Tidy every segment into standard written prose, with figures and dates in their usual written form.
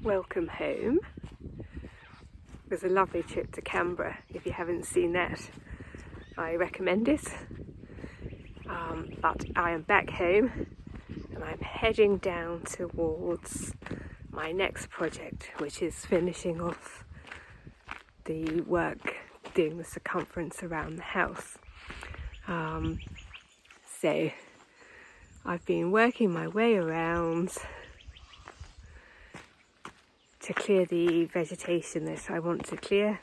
Welcome home. It was a lovely trip to Canberra. If you haven't seen that, I recommend it. But I am back home and I'm heading down towards my next project, which is finishing off the work doing the circumference around the house. So I've been working my way around to clear the vegetation that I want to clear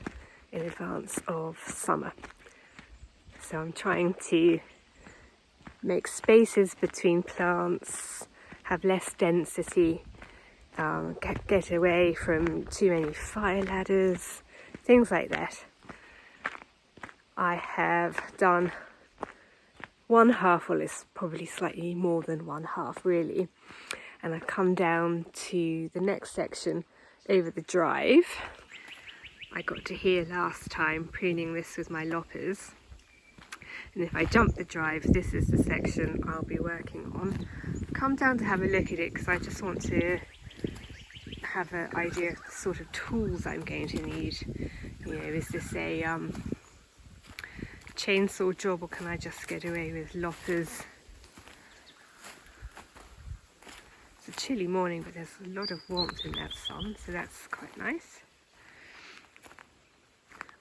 in advance of summer. So I'm trying to make spaces between plants, have less density, get away from too many fire ladders, things like that. I have done one half, well it's probably slightly more than one half really, and I've come down to the next section over the drive. I got to here last time pruning this with my loppers, and if I jump the drive, this is the section I'll be working on. I've come down to have a look at it because I just want to have an idea of the sort of tools I'm going to need. You know, is this a chainsaw job or can I just get away with loppers? It's a chilly morning, but there's a lot of warmth in that sun, so that's quite nice.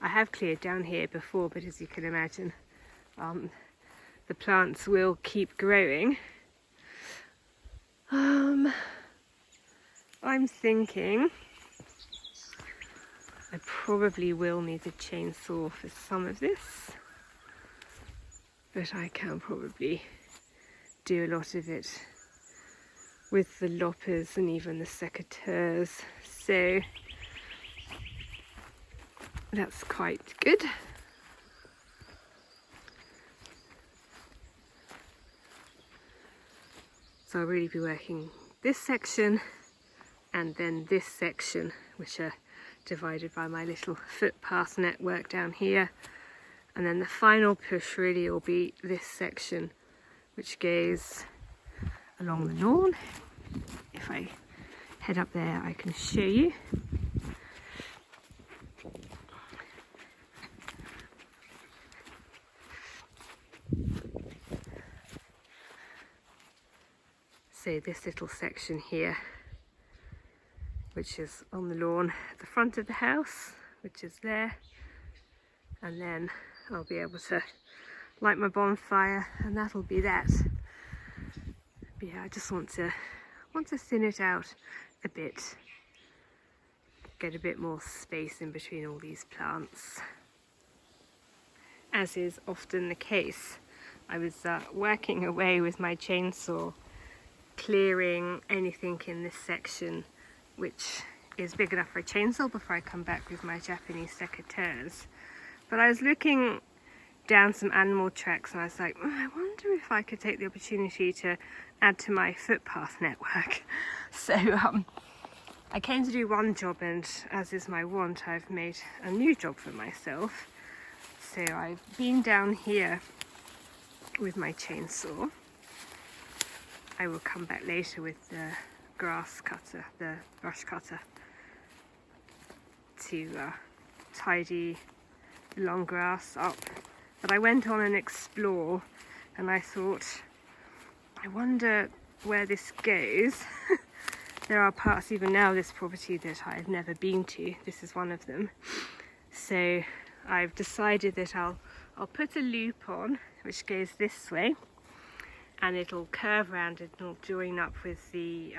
I have cleared down here before, but as you can imagine, the plants will keep growing. I'm thinking I probably will need a chainsaw for some of this, but I can probably do a lot of it with the loppers and even the secateurs, so that's quite good. So I'll really be working this section and then this section, which are divided by my little footpath network down here, and then the final push really will be this section which goes along the lawn. If I head up there I can show you. So this little section here, which is on the lawn at the front of the house, which is there, and then I'll be able to light my bonfire and that'll be that. But yeah, I just want to thin it out a bit, get a bit more space in between all these plants. As is often the case, I was working away with my chainsaw, clearing anything in this section which is big enough for a chainsaw before I come back with my Japanese secateurs. But I was looking down some animal tracks and I was like, I wonder if I could take the opportunity to add to my footpath network. So I came to do one job, and as is my wont, I've made a new job for myself. So I've been down here with my chainsaw. I will come back later with the grass cutter, the brush cutter, to tidy the long grass up. But I went on and explore, and I thought, I wonder where this goes. There are parts even now of this property that I've never been to. This is one of them. So I've decided that I'll put a loop on which goes this way, and it'll curve around and it'll join up with the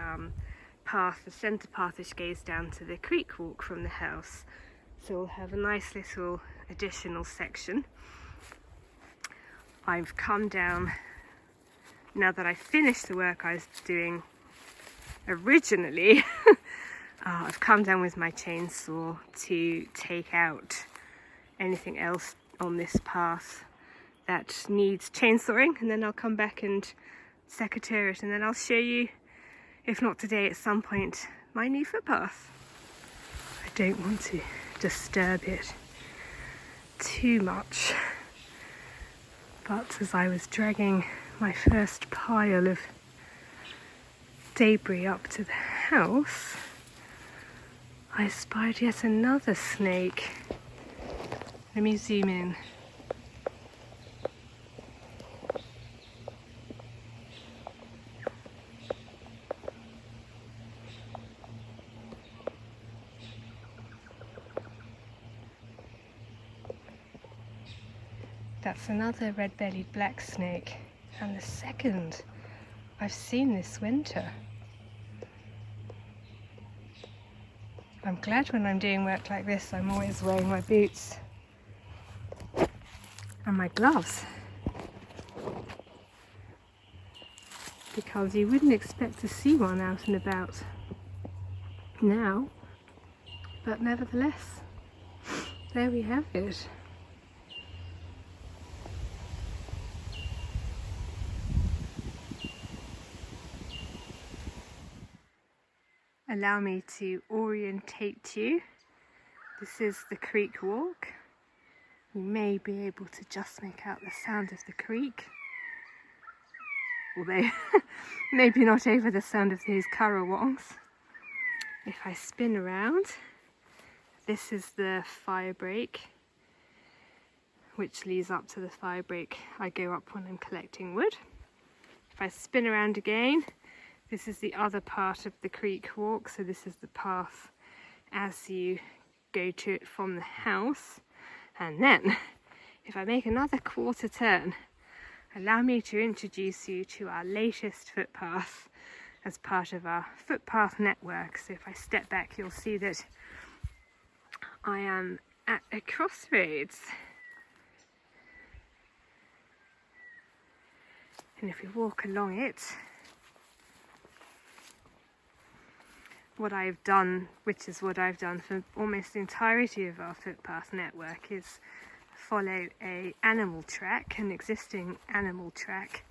path, the centre path, which goes down to the creek walk from the house. So we'll have a nice little additional section. I've come down, now that I've finished the work I was doing originally, I've come down with my chainsaw to take out anything else on this path that needs chainsawing, and then I'll come back and secateur it, and then I'll show you, if not today, at some point, my new footpath. I don't want to disturb it too much, but as I was dragging my first pile of debris up to the house, I spied yet another snake. Let me zoom in. That's another red-bellied black snake, and the second I've seen this winter. I'm glad when I'm doing work like this I'm always wearing my boots and my gloves, because you wouldn't expect to see one out and about now, but nevertheless, there we have it. Allow me to orientate you. This is the creek walk. You may be able to just make out the sound of the creek, although maybe not over the sound of these currawongs. If I spin around, this is the fire break, which leads up to the fire break I go up when I'm collecting wood. If I spin around again, this is the other part of the creek walk, so this is the path as you go to it from the house. And then, if I make another quarter turn, allow me to introduce you to our latest footpath as part of our footpath network. So if I step back, you'll see that I am at a crossroads. And if we walk along it, what I've done, which is what I've done for almost the entirety of our footpath network, is follow an animal track, an existing animal track,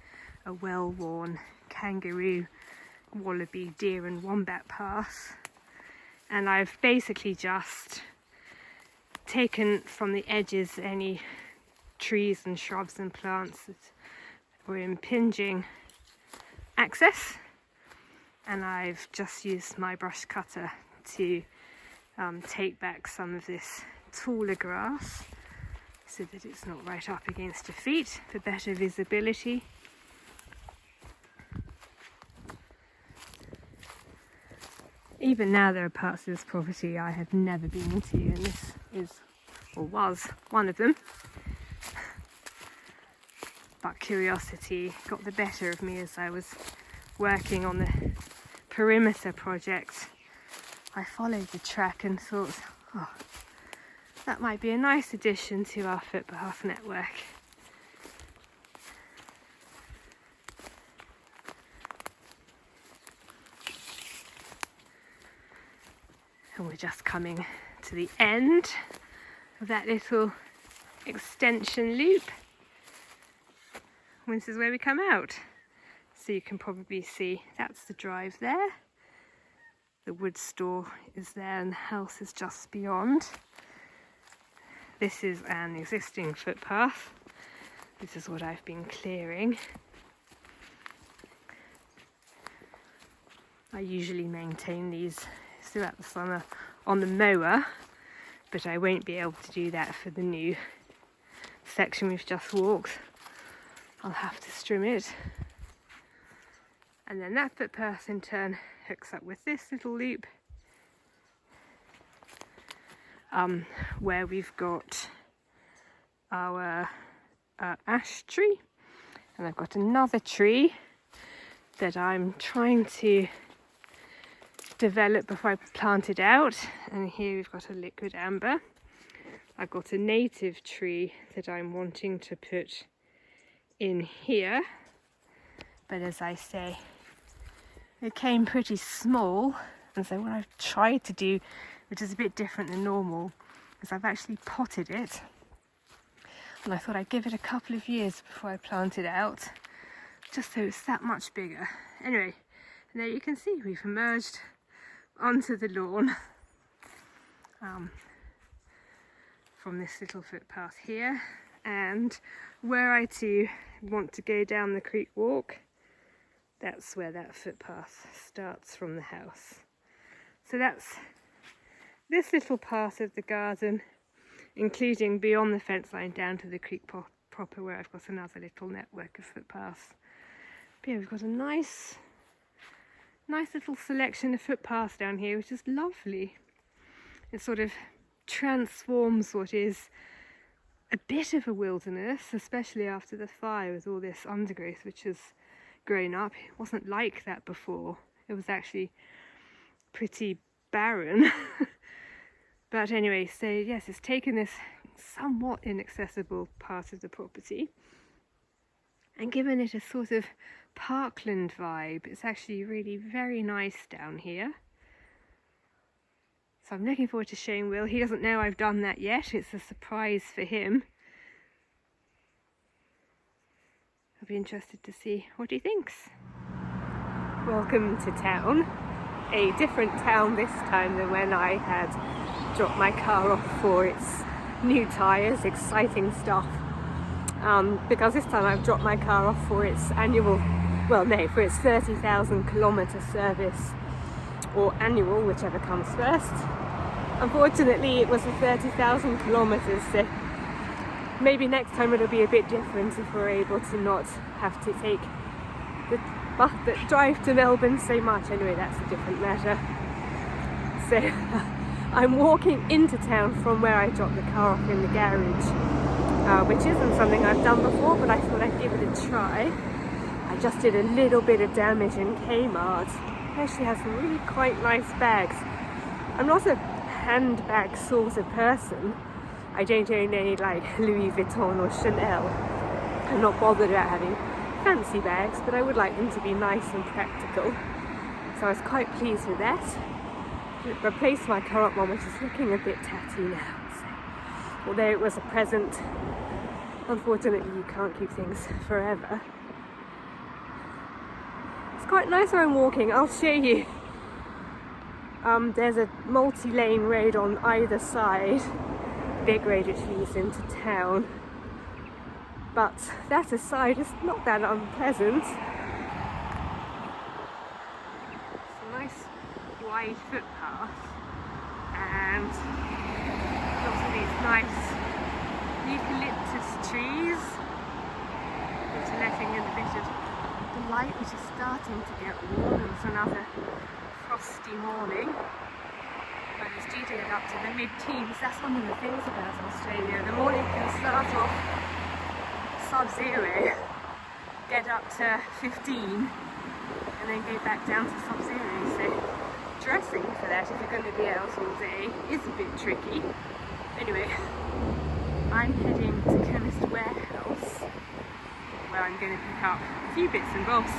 a well-worn kangaroo, wallaby, deer and wombat path, and I've basically just taken from the edges any trees and shrubs and plants that were impinging access, and I've just used my brush cutter to take back some of this taller grass so that it's not right up against your feet for better visibility. Even now there are parts of this property I have never been into, and this is, or was, one of them. But curiosity got the better of me as I was working on the perimeter project. I followed the track and thought, oh, that might be a nice addition to our footpath network. And we're just coming to the end of that little extension loop. And this is where we come out. So you can probably see that's the drive there. The wood store is there and the house is just beyond. This is an existing footpath. This is what I've been clearing. I usually maintain these throughout the summer on the mower, but I won't be able to do that for the new section we've just walked. I'll have to trim it. And then that footpath in turn hooks up with this little loop, where we've got our ash tree, and I've got another tree that I'm trying to develop before I plant it out, and here we've got a liquid amber. I've got a native tree that I'm wanting to put in here, but as I say, it came pretty small, and so what I've tried to do, which is a bit different than normal, is I've actually potted it, and I thought I'd give it a couple of years before I plant it out, just so it's that much bigger. Anyway, and there you can see we've emerged onto the lawn from this little footpath here, and where I too want to go down the creek walk, that's where that footpath starts from the house. So that's this little part of the garden, including beyond the fence line down to the creek proper, where I've got another little network of footpaths. But yeah, we've got a nice little selection of footpaths down here, which is lovely. It sort of transforms what is a bit of a wilderness, especially after the fire, with all this undergrowth which has grown up. It wasn't like that before. It was actually pretty barren. But anyway, so yes, it's taken this somewhat inaccessible part of the property and given it a sort of parkland vibe. It's actually really very nice down here. So I'm looking forward to showing Will. He doesn't know I've done that yet. It's a surprise for him. I'll be interested to see what he thinks. Welcome to town. A different town this time than when I had dropped my car off for its new tyres. Exciting stuff. Because this time I've dropped my car off for its annual, well no, for its 30,000 kilometre service, or annual, whichever comes first. Unfortunately, it was a 30,000 kilometres, so maybe next time it'll be a bit different if we're able to not have to take the bus that drive to Melbourne so much. Anyway, that's a different matter. So I'm walking into town from where I dropped the car off in the garage, which isn't something I've done before, but I thought I'd give it a try. I just did a little bit of damage in Kmart. It actually has some really quite nice bags. I'm not a handbag sort of person. I don't own any like Louis Vuitton or Chanel. I'm not bothered about having fancy bags, but I would like them to be nice and practical. So I was quite pleased with that. Replaced my current one, which is looking a bit tatty now. So, although it was a present, unfortunately you can't keep things forever. It's quite nice where I'm walking. I'll show you. There's a multi-lane road on either side, big road which leads into town, but that aside, it's not that unpleasant. It's a nice wide footpath and lots of these nice eucalyptus trees which are letting in a bit of the light, which is starting to get warm. It's another frosty morning, but it's due to get up to the mid-teens. That's one of the things about Australia. The morning can start off sub-zero, get up to 15, and then go back down to sub-zero. So dressing for that, if you're going to be out all day, is a bit tricky. Anyway, I'm heading to Chemist Warehouse, where I'm going to pick up a few bits and bobs.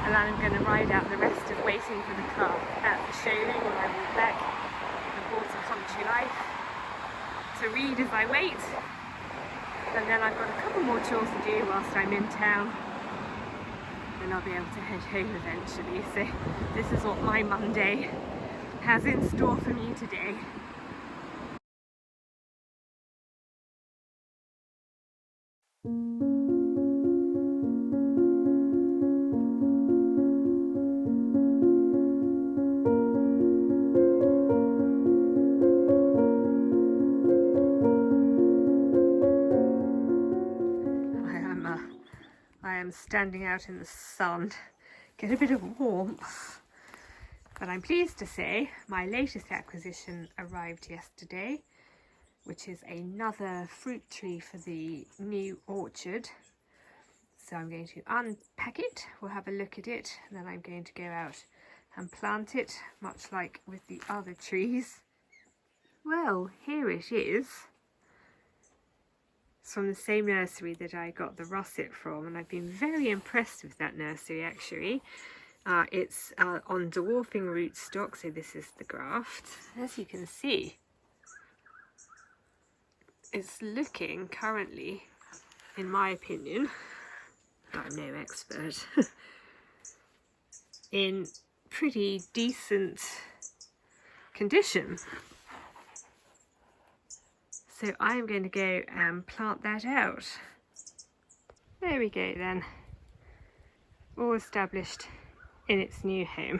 And then I'm going to ride out the rest of waiting for the car at the showroom when I walk back. I bought a Country Life to read as I wait. And then I've got a couple more chores to do whilst I'm in town. Then I'll be able to head home eventually. So this is what my Monday has in store for me today. I am standing out in the sun, get a bit of warmth, but I'm pleased to say my latest acquisition arrived yesterday, which is another fruit tree for the new orchard. So I'm going to unpack it, we'll have a look at it, and then I'm going to go out and plant it, much like with the other trees. Well, here it is. It's from the same nursery that I got the russet from, and I've been very impressed with that nursery actually. It's on dwarfing rootstock, so this is the graft. As you can see, it's looking currently, in my opinion, I'm no expert, in pretty decent condition. So I'm going to go and plant that out. There we go then. All established in its new home.